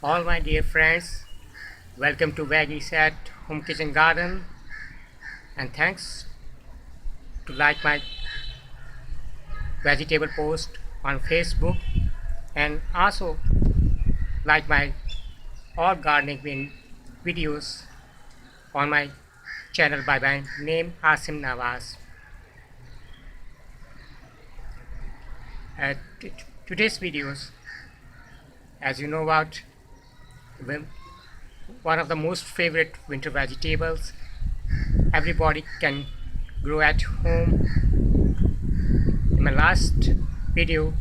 All my dear friends, welcome to Veggies at Home Kitchen Garden, and thanks to like my vegetable post on Facebook, and also like my all gardening videos on my channel by my name Asim Nawaz. Today's videos, as you know about, one of the most favorite winter vegetables everybody can grow at home. In my last video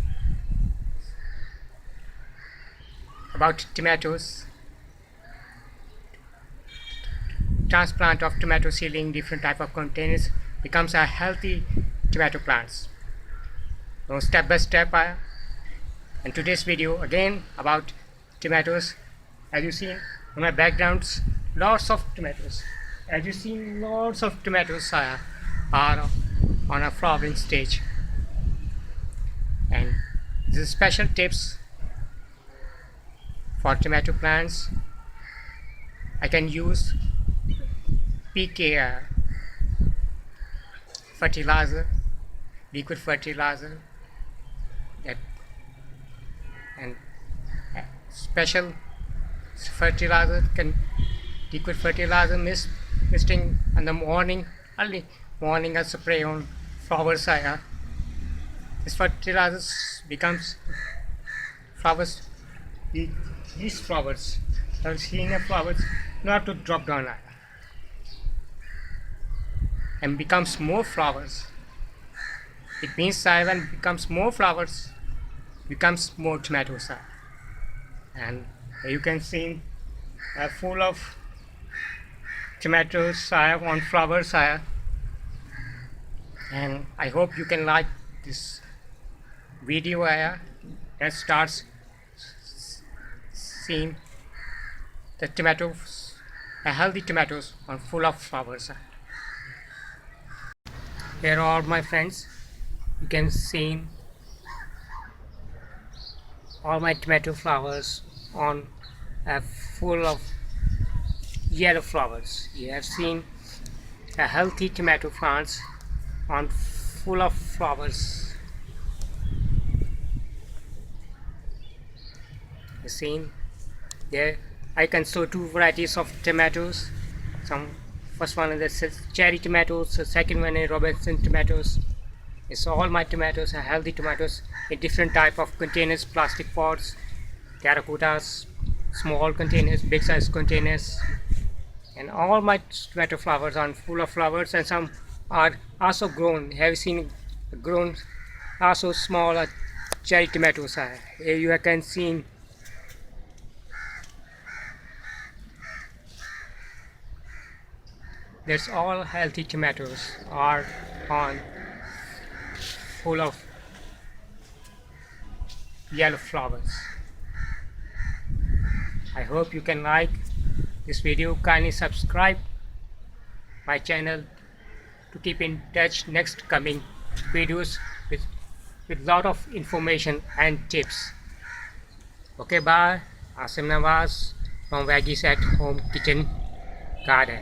about tomatoes, transplant of tomato seedling different type of containers becomes a healthy tomato plants. Now step by step, and today's video again about tomatoes. As you see in my backgrounds, lots of tomatoes. As you see, lots of tomatoes are on a flowering stage. And this is special tips for tomato plants. I can use PK fertilizer, liquid fertilizer, and special fertilizer liquid fertilizer misting in the morning, early morning. I spray on flowers. This fertilizer becomes flowers. These flowers, I'm seeing the flowers not to drop down and becomes more flowers. It means when becomes more flowers, becomes more tomatoes. And you can see full of tomatoes on flowers. And I hope you can like this video that starts seeing the tomatoes, healthy tomatoes on full of flowers. Here are my friends, you can see all my tomato flowers on full of yellow flowers. You have seen a healthy tomato plants on full of flowers. You seen there. I can show two varieties of tomatoes. First one is the cherry tomatoes, the second one is Robeson tomatoes. It's all my tomatoes are healthy tomatoes in different type of containers, plastic pots, terracottas, small containers, big size containers, and all my tomato flowers are full of flowers, and some are also grown. Have you seen grown also small cherry tomatoes? Here you can see there's all healthy tomatoes are on full of yellow flowers. I hope you can like this video. Kindly subscribe my channel to keep in touch next coming videos with lot of information and tips. Okay, bye. Asim Nawaz from Veggies at Home Kitchen Garden.